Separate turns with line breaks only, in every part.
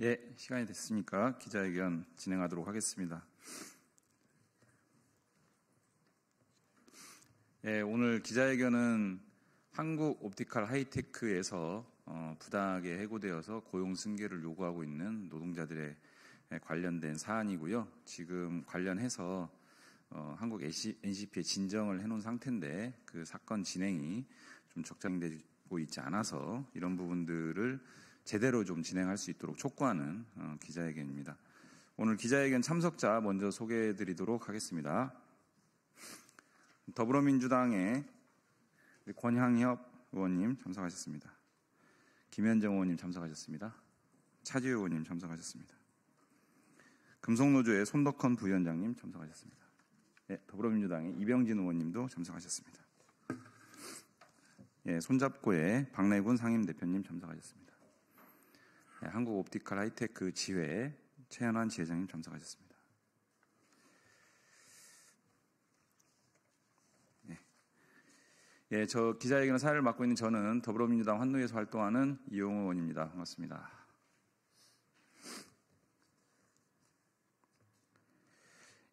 예, 시간이 됐으니까 기자회견 진행하도록 하겠습니다. 예, 오늘 기자회견은 한국 옵티컬 하이테크에서 부당하게 해고되어서 고용 승계를 요구하고 있는 노동자들의 관련된 사안이고요. 지금 관련해서 한국 NCP에 진정을 해놓은 상태인데 그 사건 진행이 좀 적정되고 있지 않아서 이런 부분들을 제대로 좀 진행할 수 있도록 촉구하는 기자회견입니다. 오늘 기자회견 참석자 먼저 소개해드리도록 하겠습니다. 더불어민주당의 권향협 의원님 참석하셨습니다. 김현정 의원님 참석하셨습니다. 차지우 의원님 참석하셨습니다. 금속노조의 손덕헌 부위원장님 참석하셨습니다. 네, 더불어민주당의 이병진 의원님도 참석하셨습니다. 예, 손잡고의 박래군 상임대표님 참석하셨습니다. 네, 한국 옵티컬 하이테크 지회 최현환 지회장님 참석하셨습니다. 네. 예, 저 기자회견 사회를 맡고 있는 저는 더불어민주당 환노위에서 활동하는 이용호 의원입니다. 반갑습니다.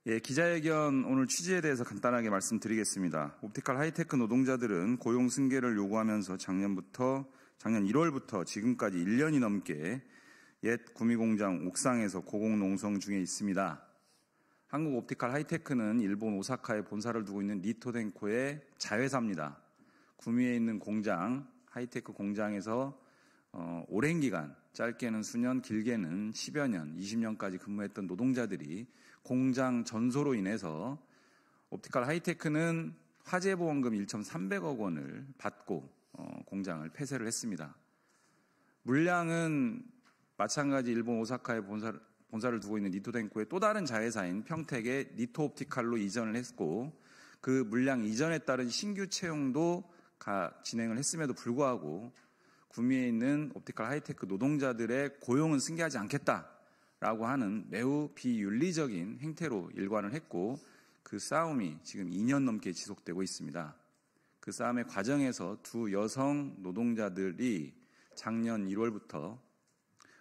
예, 기자회견 오늘 취지에 대해서 간단하게 말씀드리겠습니다. 옵티컬 하이테크 노동자들은 고용 승계를 요구하면서 작년 1월부터 지금까지 1년이 넘게 옛 구미공장 옥상에서 고공농성 중에 있습니다. 한국 옵티컬 하이테크는 일본 오사카에 본사를 두고 있는 니토덴코의 자회사입니다. 구미에 있는 공장, 하이테크 공장에서 오랜 기간, 짧게는 수년, 길게는 10여 년, 20년까지 근무했던 노동자들이 공장 전소로 인해서 옵티컬 하이테크는 화재보험금 1,300억 원을 받고 공장을 폐쇄를 했습니다. 물량은 마찬가지 일본 오사카에 본사를 두고 있는 니토덴코의 또 다른 자회사인 평택의 니토옵티컬로 이전을 했고 그 물량 이전에 따른 신규 채용도 진행을 했음에도 불구하고 구미에 있는 옵티컬 하이테크 노동자들의 고용은 승계하지 않겠다라고 하는 매우 비윤리적인 행태로 일관을 했고 그 싸움이 지금 2년 넘게 지속되고 있습니다. 그 싸움의 과정에서 두 여성 노동자들이 작년 1월부터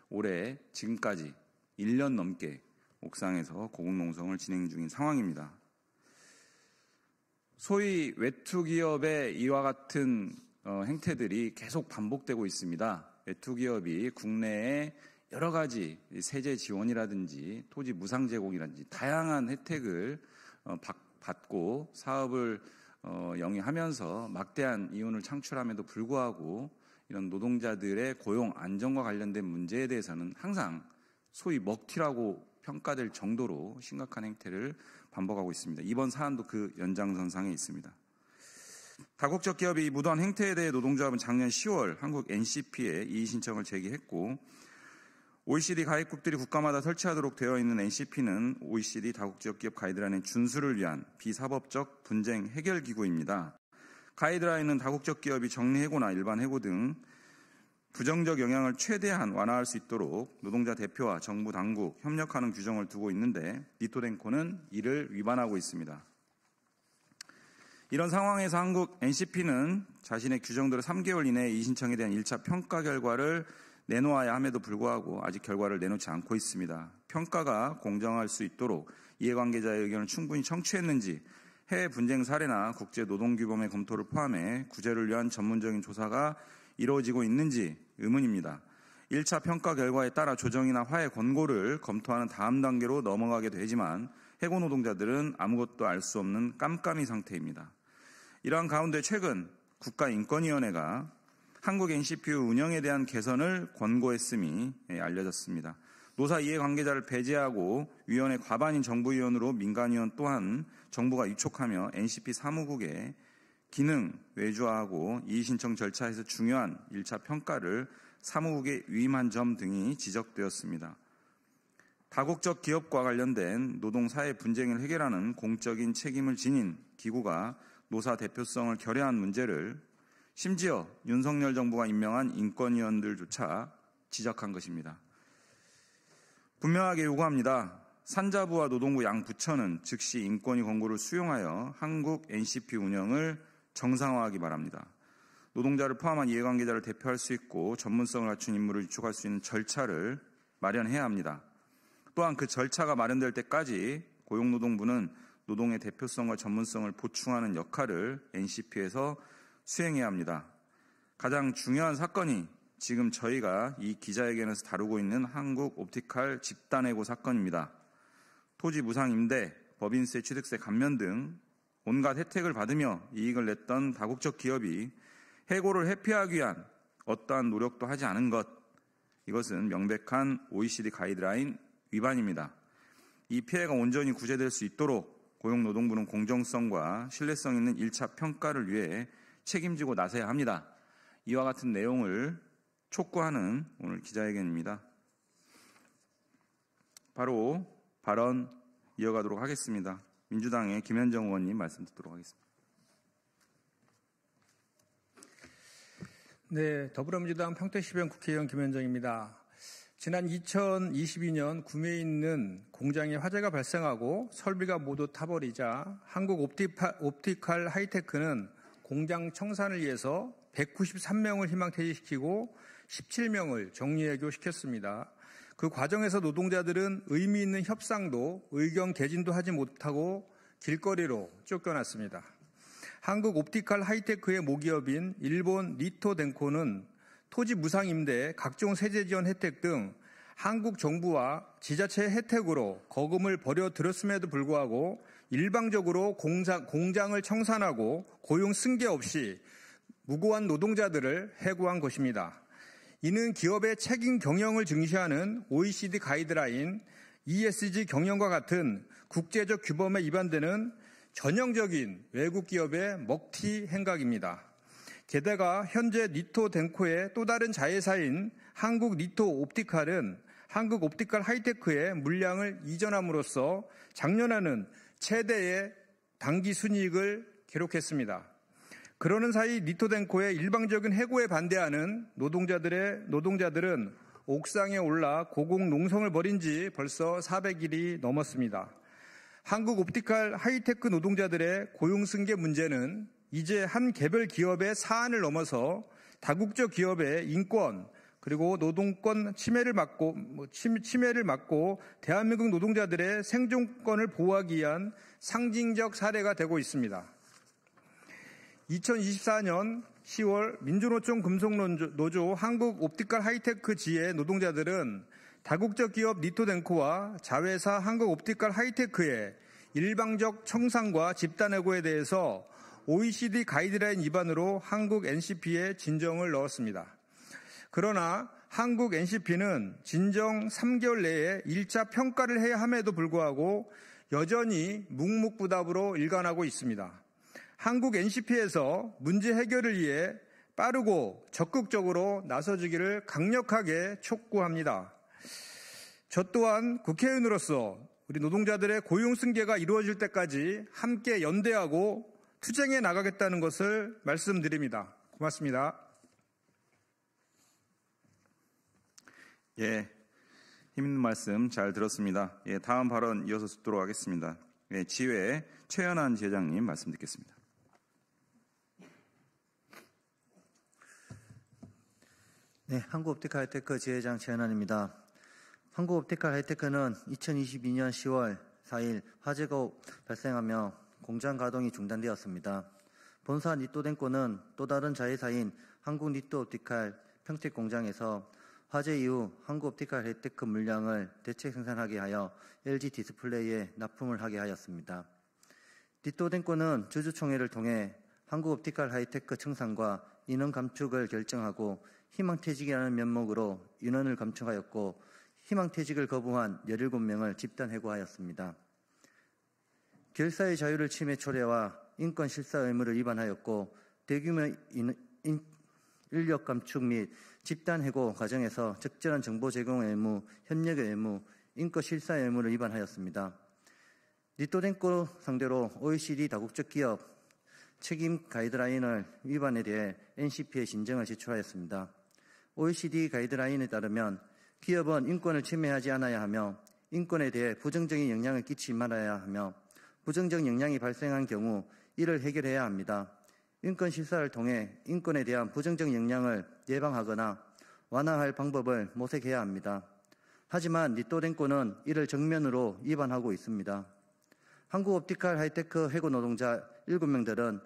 올해 지금까지 1년 넘게 옥상에서 고공농성을 진행 중인 상황입니다. 소위 외투기업의 이와 같은 행태들이 계속 반복되고 있습니다. 외투기업이 국내에 여러 가지 세제 지원이라든지 토지 무상 제공이라든지 다양한 혜택을 받고 사업을 영위하면서 막대한 이윤을 창출함에도 불구하고 이런 노동자들의 고용 안정과 관련된 문제에 대해서는 항상 소위 먹튀라고 평가될 정도로 심각한 행태를 반복하고 있습니다. 이번 사안도 그 연장선상에 있습니다. 다국적 기업이 무도한 행태에 대해 노동조합은 작년 10월 한국 NCP에 이의 신청을 제기했고 OECD 가입국들이 국가마다 설치하도록 되어 있는 NCP는 OECD 다국적 기업 가이드라인의 준수를 위한 비사법적 분쟁 해결 기구입니다. 가이드라인은 다국적 기업이 정리해고나 일반 해고 등 부정적 영향을 최대한 완화할 수 있도록 노동자 대표와 정부 당국 협력하는 규정을 두고 있는데 니토덴코는 이를 위반하고 있습니다. 이런 상황에서 한국 NCP는 자신의 규정대로 3개월 이내에 이 신청에 대한 1차 평가 결과를 내놓아야 함에도 불구하고 아직 결과를 내놓지 않고 있습니다. 평가가 공정할 수 있도록 이해관계자의 의견을 충분히 청취했는지 해외 분쟁 사례나 국제노동규범의 검토를 포함해 구제를 위한 전문적인 조사가 이루어지고 있는지 의문입니다. 1차 평가 결과에 따라 조정이나 화해 권고를 검토하는 다음 단계로 넘어가게 되지만 해고 노동자들은 아무것도 알 수 없는 깜깜이 상태입니다. 이러한 가운데 최근 국가인권위원회가 한국 NCP 운영에 대한 개선을 권고했음이 알려졌습니다. 노사 이해관계자를 배제하고 위원회 과반인 정부위원으로 민간위원 또한 정부가 위촉하며 NCP 사무국의 기능 외주화하고 이의신청 절차에서 중요한 1차 평가를 사무국에 위임한 점 등이 지적되었습니다. 다국적 기업과 관련된 노동사회 분쟁을 해결하는 공적인 책임을 지닌 기구가 노사 대표성을 결여한 문제를 심지어 윤석열 정부가 임명한 인권위원들조차 지적한 것입니다. 분명하게 요구합니다. 산자부와 노동부 양 부처는 즉시 인권위 권고를 수용하여 한국 NCP 운영을 정상화하기 바랍니다. 노동자를 포함한 이해관계자를 대표할 수 있고 전문성을 갖춘 인물을 위촉할 수 있는 절차를 마련해야 합니다. 또한 그 절차가 마련될 때까지 고용노동부는 노동의 대표성과 전문성을 보충하는 역할을 NCP에서 수행해야 합니다. 가장 중요한 사건이 지금 저희가 이 기자회견에서 다루고 있는 한국 옵티칼 집단해고 사건입니다. 토지 무상 임대, 법인세, 취득세 감면 등 온갖 혜택을 받으며 이익을 냈던 다국적 기업이 해고를 회피하기 위한 어떠한 노력도 하지 않은 것, 이것은 명백한 OECD 가이드라인 위반입니다. 이 피해가 온전히 구제될 수 있도록 고용노동부는 공정성과 신뢰성 있는 1차 평가를 위해 책임지고 나서야 합니다. 이와 같은 내용을 촉구하는 오늘 기자회견입니다. 바로 발언 이어가도록 하겠습니다. 민주당의 김현정 의원님 말씀 듣도록 하겠습니다.
네, 더불어민주당 평택시병 국회의원 김현정입니다. 지난 2022년 구미에 있는 공장에 화재가 발생하고 설비가 모두 타버리자 한국 옵티칼 하이테크는 공장 청산을 위해서 193명을 희망퇴직시키고 17명을 정리해고시켰습니다. 그 과정에서 노동자들은 의미 있는 협상도 의견 개진도 하지 못하고 길거리로 쫓겨났습니다. 한국 옵티칼 하이테크의 모기업인 일본 니토덴코는 토지 무상 임대, 각종 세제 지원 혜택 등 한국 정부와 지자체의 혜택으로 거금을 벌여들였음에도 불구하고 일방적으로 공장을 청산하고 고용 승계 없이 무고한 노동자들을 해고한 것입니다. 이는 기업의 책임 경영을 증시하는 OECD 가이드라인 ESG 경영과 같은 국제적 규범에 위반되는 전형적인 외국 기업의 먹튀 행각입니다. 게다가 현재 니토덴코의 또 다른 자회사인 한국 니토 옵티칼은 한국 옵티칼 하이테크의 물량을 이전함으로써 작년에는 최대의 당기 순이익을 기록했습니다. 그러는 사이 니토덴코의 일방적인 해고에 반대하는 노동자들은 옥상에 올라 고공농성을 벌인 지 벌써 400일이 넘었습니다. 한국 옵티칼 하이테크 노동자들의 고용승계 문제는 이제 한 개별 기업의 사안을 넘어서 다국적 기업의 인권 그리고 노동권 침해를 막고 대한민국 노동자들의 생존권을 보호하기 위한 상징적 사례가 되고 있습니다. 2024년 10월 민주노총 금속노조 한국 옵티칼 하이테크 지회 노동자들은 다국적 기업 니토덴코와 자회사 한국 옵티칼 하이테크의 일방적 청산과 집단해고에 대해서 OECD 가이드라인 위반으로 한국 NCP에 진정을 넣었습니다. 그러나 한국 NCP는 진정 3개월 내에 1차 평가를 해야 함에도 불구하고 여전히 묵묵부답으로 일관하고 있습니다. 한국 NCP에서 문제 해결을 위해 빠르고 적극적으로 나서주기를 강력하게 촉구합니다. 저 또한 국회의원으로서 우리 노동자들의 고용 승계가 이루어질 때까지 함께 연대하고 투쟁해 나가겠다는 것을 말씀드립니다. 고맙습니다.
예, 힘 있는 말씀 잘 들었습니다. 예, 다음 발언 이어서 듣도록 하겠습니다. 예, 지회 최연한 지회장님 말씀 듣겠습니다.
네, 한국옵티칼 하이테크 지회장 최연한입니다. 한국옵티칼 하이테크는 2022년 10월 4일 화재가 발생하며 공장 가동이 중단되었습니다. 본사 니토덴코는 또 다른 자회사인 한국 니토옵티칼 평택 공장에서 화재 이후 한국옵티칼 하이테크 물량을 대체 생산하게 하여 LG 디스플레이에 납품을 하게 하였습니다. 니토덴코는 주주총회를 통해 한국옵티칼 하이테크 청산과 인원 감축을 결정하고 희망퇴직이라는 면목으로 인원을 감축하였고 희망퇴직을 거부한 17명을 집단 해고하였습니다. 결사의 자유를 침해 초래와 인권 실사 의무를 위반하였고 대규모 인력 감축 및 집단 해고 과정에서 적절한 정보 제공 의무, 협력의 의무, 인권 실사 의무를 위반하였습니다. 니토덴코 상대로 OECD 다국적 기업 책임 가이드라인을 위반에 대해 NCP에 진정을 제출하였습니다. OECD 가이드라인에 따르면 기업은 인권을 침해하지 않아야 하며 인권에 대해 부정적인 영향을 끼치지 말아야 하며 부정적 영향이 발생한 경우 이를 해결해야 합니다. 인권 실사를 통해 인권에 대한 부정적 영향을 예방하거나 완화할 방법을 모색해야 합니다. 하지만 니토덴코는 이를 정면으로 위반하고 있습니다. 한국옵티칼 하이테크 해고 노동자 7명들은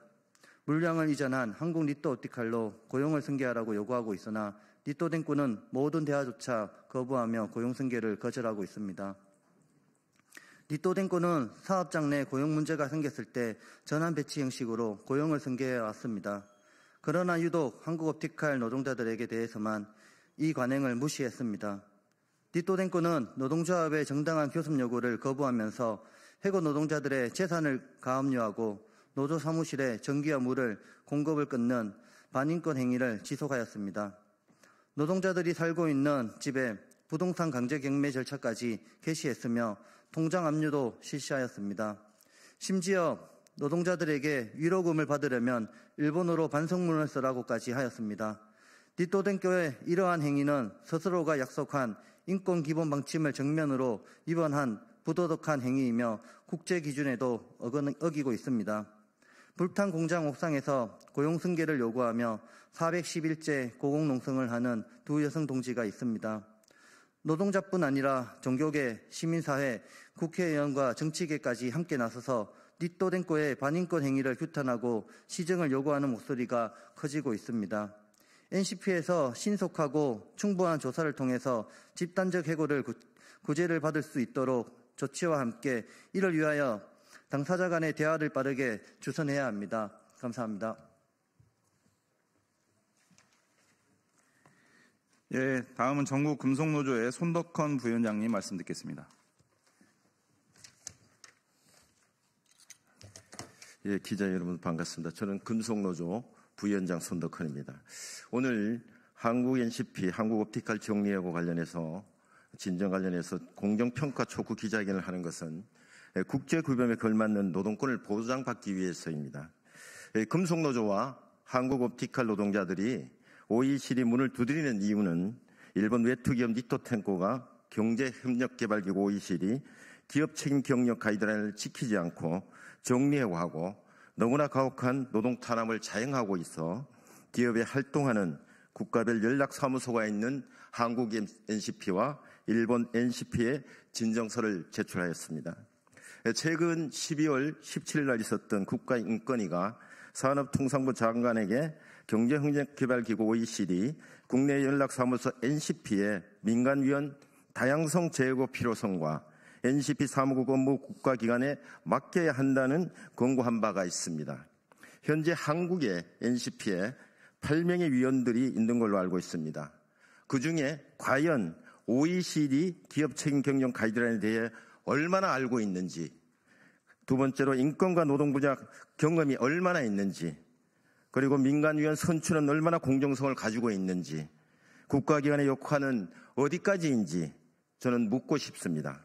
물량을 이전한 한국 니토옵티칼로 고용을 승계하라고 요구하고 있으나 니토덴코는 모든 대화조차 거부하며 고용 승계를 거절하고 있습니다. 니토덴코는 사업장 내 고용 문제가 생겼을 때 전환 배치 형식으로 고용을 승계해 왔습니다. 그러나 유독 한국옵티칼 노동자들에게 대해서만 이 관행을 무시했습니다. 니토덴코는 노동조합의 정당한 교섭 요구를 거부하면서 해고 노동자들의 재산을 가압류하고 노조 사무실에 전기와 물을 공급을 끊는 반인권 행위를 지속하였습니다. 노동자들이 살고 있는 집에 부동산 강제 경매 절차까지 개시했으며 통장 압류도 실시하였습니다. 심지어 노동자들에게 위로금을 받으려면 일본어로 반성문을 쓰라고까지 하였습니다. 니토덴코의 이러한 행위는 스스로가 약속한 인권 기본 방침을 정면으로 위반한 부도덕한 행위이며 국제 기준에도 어기고 있습니다. 불탄 공장 옥상에서 고용 승계를 요구하며 411째 고공농성을 하는 두 여성 동지가 있습니다. 노동자뿐 아니라 종교계, 시민사회, 국회의원과 정치계까지 함께 나서서 니토덴코의 반인권 행위를 규탄하고 시정을 요구하는 목소리가 커지고 있습니다. NCP에서 신속하고 충분한 조사를 통해서 집단적 해고를 구제를 받을 수 있도록 조치와 함께 이를 위하여 당사자 간의 대화를 빠르게 주선해야 합니다. 감사합니다.
예, 다음은 전국 금속노조의 손덕헌 부위원장님 말씀 듣겠습니다.
예, 기자 여러분 반갑습니다. 저는 금속노조 부위원장 손덕헌입니다. 오늘 한국 NCP, 한국옵티칼 정리하고 관련해서 진정 관련해서 공정평가 촉구 기자회견을 하는 것은 국제구범에 걸맞는 노동권을 보장받기 위해서입니다. 금속노조와 한국옵티칼 노동자들이 OECD 문을 두드리는 이유는 일본 외투기업 니토텐코가 경제협력개발기구 OECD 기업 책임 경력 가이드라인을 지키지 않고 정리해고하고 너무나 가혹한 노동 탄압을 자행하고 있어 기업에 활동하는 국가별 연락사무소가 있는 한국 NCP와 일본 NCP에 진정서를 제출하였습니다. 최근 12월 17일 날 있었던 국가인권위가 산업통상부 장관에게 경제협력개발기구 OECD 국내 연락사무소 NCP의 민간위원 다양성 제고 필요성과 NCP 사무국 업무 국가기관에 맡겨야 한다는 권고한 바가 있습니다. 현재 한국의 NCP에 8명의 위원들이 있는 걸로 알고 있습니다. 그중에 과연 OECD 기업 책임 경영 가이드라인에 대해 얼마나 알고 있는지, 두 번째로 인권과 노동 분야 경험이 얼마나 있는지, 그리고 민간위원 선출은 얼마나 공정성을 가지고 있는지, 국가기관의 역할은 어디까지인지 저는 묻고 싶습니다.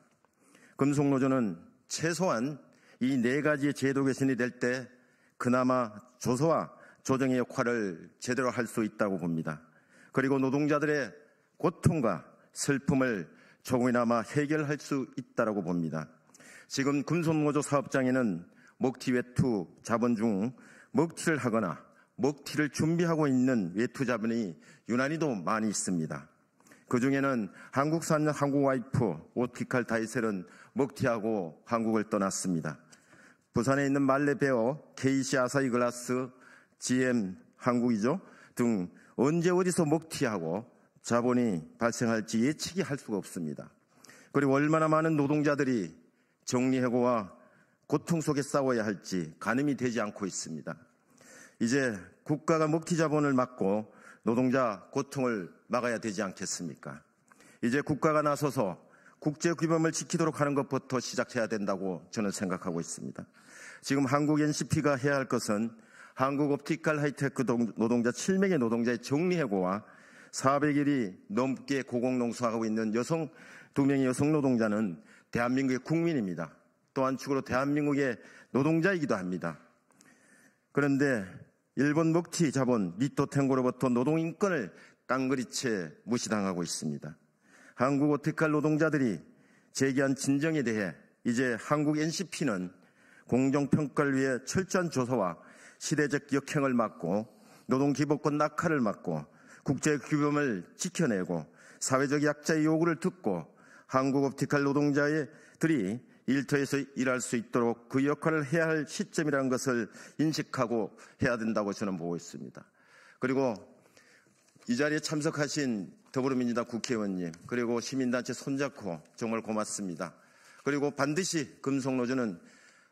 금속노조는 최소한 이 4가지의 제도 개선이 될 때 그나마 조서와 조정의 역할을 제대로 할 수 있다고 봅니다. 그리고 노동자들의 고통과 슬픔을 조금이나마 해결할 수 있다고 봅니다. 지금 금속노조 사업장에는 먹튀 외투 자본 중 먹튀를 하거나 먹튀를 준비하고 있는 외투 자본이 유난히도 많이 있습니다. 그중에는 한국산 한국와이프 오티칼 다이셀은 먹튀하고 한국을 떠났습니다. 부산에 있는 말레베어, KC 아사히글라스, GM 한국이죠 등 언제 어디서 먹튀하고 자본이 발생할지 예측이 할 수가 없습니다. 그리고 얼마나 많은 노동자들이 정리해고와 고통 속에 싸워야 할지 가늠이 되지 않고 있습니다. 이제 국가가 먹튀 자본을 막고 노동자 고통을 막아야 되지 않겠습니까? 이제 국가가 나서서 국제규범을 지키도록 하는 것부터 시작해야 된다고 저는 생각하고 있습니다. 지금 한국 NCP가 해야 할 것은 한국 옵티칼 하이테크 노동자 7명의 노동자의 정리해고와 400일이 넘게 고공농성하고 있는 2명의 여성 노동자는 대한민국의 국민입니다. 또 한축으로 대한민국의 노동자이기도 합니다. 그런데 일본 먹튀 자본 니토텐고로부터 노동인권을 깡그리채 무시당하고 있습니다. 한국 옵티칼 노동자들이 제기한 진정에 대해 이제 한국 NCP는 공정평가를 위해 철저한 조사와 시대적 역행을 막고 노동기본권 낙하를 막고 국제규범을 지켜내고 사회적 약자의 요구를 듣고 한국옵티칼 노동자들이 일터에서 일할 수 있도록 그 역할을 해야 할 시점이라는 것을 인식하고 해야 된다고 저는 보고 있습니다. 그리고 이 자리에 참석하신 더불어민주당 국회의원님, 그리고 시민단체 손잡고 정말 고맙습니다. 그리고 반드시 금속노조는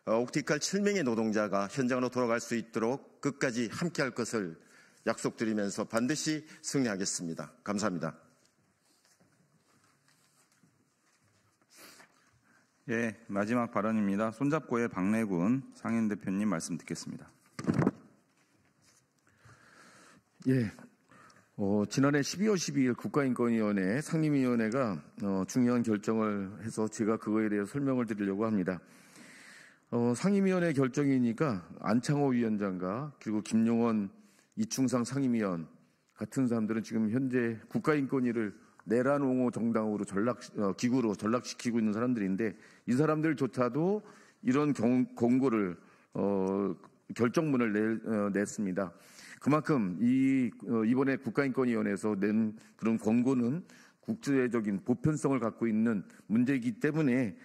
옵티칼 7명의 노동자가 현장으로 돌아갈 수 있도록 끝까지 함께할 것을 약속드리면서 반드시 승리하겠습니다. 감사합니다.
예, 마지막 발언입니다. 손잡고의 박래군 상임대표님 말씀 듣겠습니다.
예, 지난해 12월 12일 국가인권위원회 상임위원회가 중요한 결정을 해서 제가 그거에 대해 설명을 드리려고 합니다. 상임위원회 결정이니까 안창호 위원장과 그리고 김용원 이충상 상임위원 같은 사람들은 지금 현재 국가인권위를 내란 옹호 정당으로 기구로 전락시키고 있는 사람들인데 이 사람들조차도 이런 공고를 결정문을 냈습니다. 그만큼 이번에 국가인권위원회에서 낸 그런 권고는 국제적인 보편성을 갖고 있는 문제이기 때문에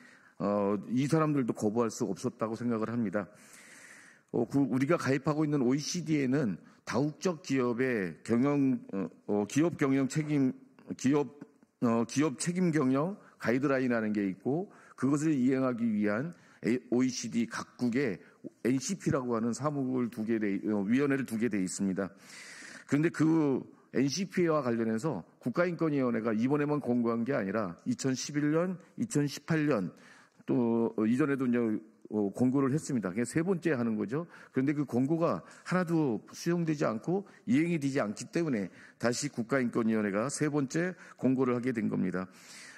이 사람들도 거부할 수 없었다고 생각을 합니다. 우리가 가입하고 있는 OECD에는 다국적 기업의 기업 경영 책임 기업 책임 경영 가이드라인이라는 게 있고 그것을 이행하기 위한 OECD 각국의 NCP라고 하는 사무국을 위원회를 두게 돼 있습니다. 그런데 그 NCP와 관련해서 국가인권위원회가 이번에만 권고한 게 아니라 2011년, 2018년 또 이전에도 이제 권고를 했습니다. 그게 세 번째 하는 거죠. 그런데 그 권고가 하나도 수용되지 않고 이행이 되지 않기 때문에 다시 국가인권위원회가 세 번째 권고를 하게 된 겁니다.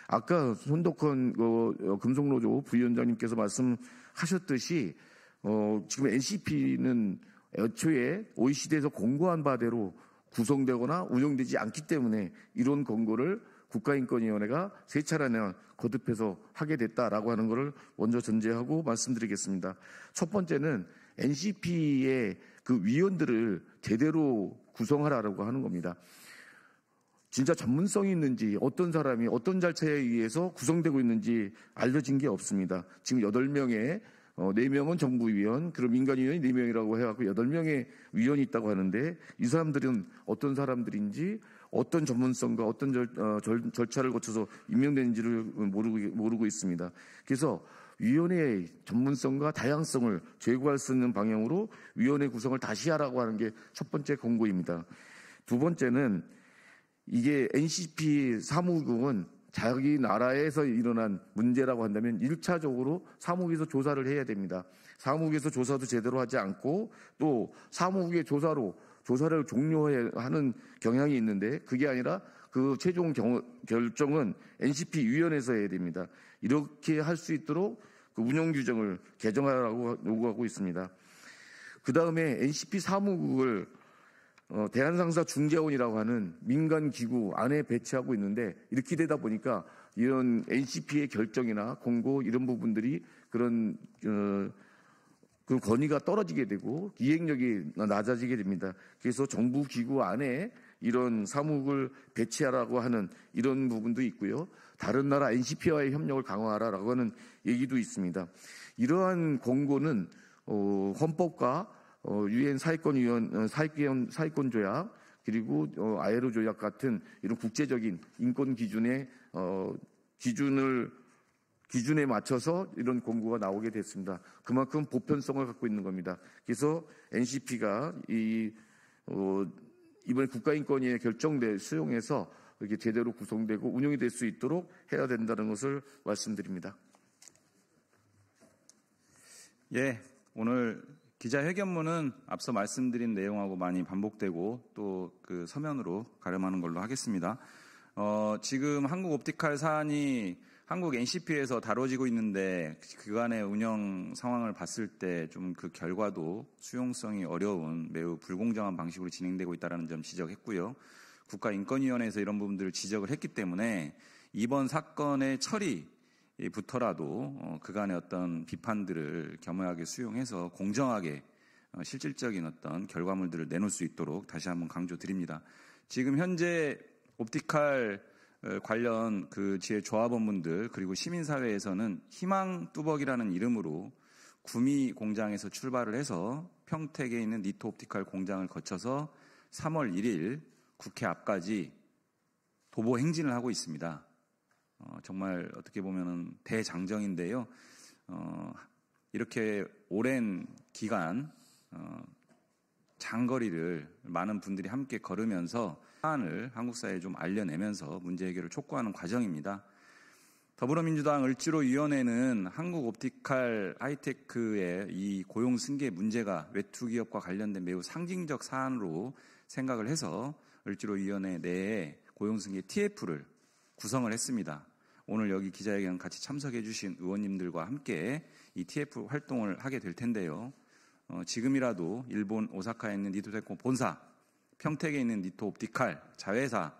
아까 손덕헌 금속노조 부위원장님께서 말씀하셨듯이 지금 NCP는 애초에 OECD에서 권고한 바대로 구성되거나 운영되지 않기 때문에 이런 권고를 국가인권위원회가 세 차례나 거듭해서 하게 됐다라고 하는 것을 먼저 전제하고 말씀드리겠습니다. 첫 번째는 NCP의 그 위원들을 제대로 구성하라고 하는 겁니다. 진짜 전문성이 있는지 어떤 사람이 어떤 절차에 의해서 구성되고 있는지 알려진 게 없습니다. 지금 8명의 4명은 정부위원, 그리고 민간위원이 4명이라고 해갖고 8명의 위원이 있다고 하는데 이 사람들은 어떤 사람들인지 어떤 전문성과 어떤 절차를 거쳐서 임명된지를 모르고 있습니다. 그래서 위원회의 전문성과 다양성을 제고할 수 있는 방향으로 위원회 구성을 다시 하라고 하는 게 첫 번째 권고입니다. 두 번째는 이게 NCP 사무국은 자기 나라에서 일어난 문제라고 한다면 1차적으로 사무국에서 조사를 해야 됩니다. 사무국에서 조사도 제대로 하지 않고 또 사무국의 조사를 종료하는 경향이 있는데 그게 아니라 그 최종 결정은 NCP 위원회에서 해야 됩니다. 이렇게 할 수 있도록 그 운영 규정을 개정하라고 요구하고 있습니다. 그 다음에 NCP 사무국을 대한상사 중재원이라고 하는 민간 기구 안에 배치하고 있는데 이렇게 되다 보니까 이런 NCP의 결정이나 공고 이런 부분들이 그런 그 권위가 떨어지게 되고 이행력이 낮아지게 됩니다. 그래서 정부 기구 안에 이런 사무국을 배치하라고 하는 이런 부분도 있고요. 다른 나라 NCP와의 협력을 강화하라고 하는 얘기도 있습니다. 이러한 권고는 헌법과 UN 사회권 조약 그리고 아에로 조약 같은 이런 국제적인 인권 기준에 기준에 맞춰서 이런 권고가 나오게 됐습니다. 그만큼 보편성을 갖고 있는 겁니다. 그래서 NCP가 이번에 국가인권위에 결정돼 수용해서 이렇게 제대로 구성되고 운영이 될 수 있도록 해야 된다는 것을 말씀드립니다.
예, 오늘 기자회견문은 앞서 말씀드린 내용하고 많이 반복되고 또 그 서면으로 가름하는 걸로 하겠습니다. 지금 한국 옵티칼 사안이 한국 NCP에서 다뤄지고 있는데 그간의 운영 상황을 봤을 때 좀 그 결과도 수용성이 어려운 매우 불공정한 방식으로 진행되고 있다는 점 지적했고요. 국가인권위원회에서 이런 부분들을 지적을 했기 때문에 이번 사건의 처리부터라도 그간의 어떤 비판들을 겸허하게 수용해서 공정하게 실질적인 어떤 결과물들을 내놓을 수 있도록 다시 한번 강조드립니다. 지금 현재 옵티칼 관련 그 지회 조합원분들 그리고 시민사회에서는 희망뚜벅이라는 이름으로 구미 공장에서 출발을 해서 평택에 있는 니트옵티칼 공장을 거쳐서 3월 1일 국회 앞까지 도보 행진을 하고 있습니다. 정말 어떻게 보면은 대장정인데요. 이렇게 오랜 기간 장거리를 많은 분들이 함께 걸으면서 사안을 한국 사회에 좀 알려내면서 문제 해결을 촉구하는 과정입니다. 더불어민주당 을지로위원회는 한국옵티칼 하이테크의 이 고용 승계 문제가 외투 기업과 관련된 매우 상징적 사안으로 생각을 해서 을지로위원회 내에 고용 승계 TF를 구성을 했습니다. 오늘 여기 기자회견 같이 참석해 주신 의원님들과 함께 이 TF 활동을 하게 될 텐데요. 지금이라도 일본 오사카에 있는 니토테코 본사, 평택에 있는 니토옵티칼 자회사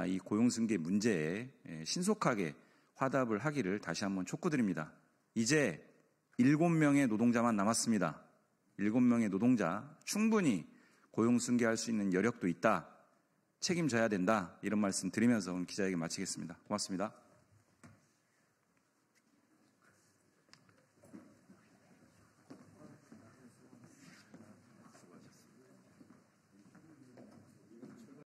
이 고용 승계 문제에 신속하게 화답을 하기를 다시 한번 촉구드립니다. 이제 7명의 노동자만 남았습니다. 7명의 노동자 충분히 고용 승계할 수 있는 여력도 있다. 책임져야 된다. 이런 말씀 드리면서 오늘 기자회견 마치겠습니다. 고맙습니다.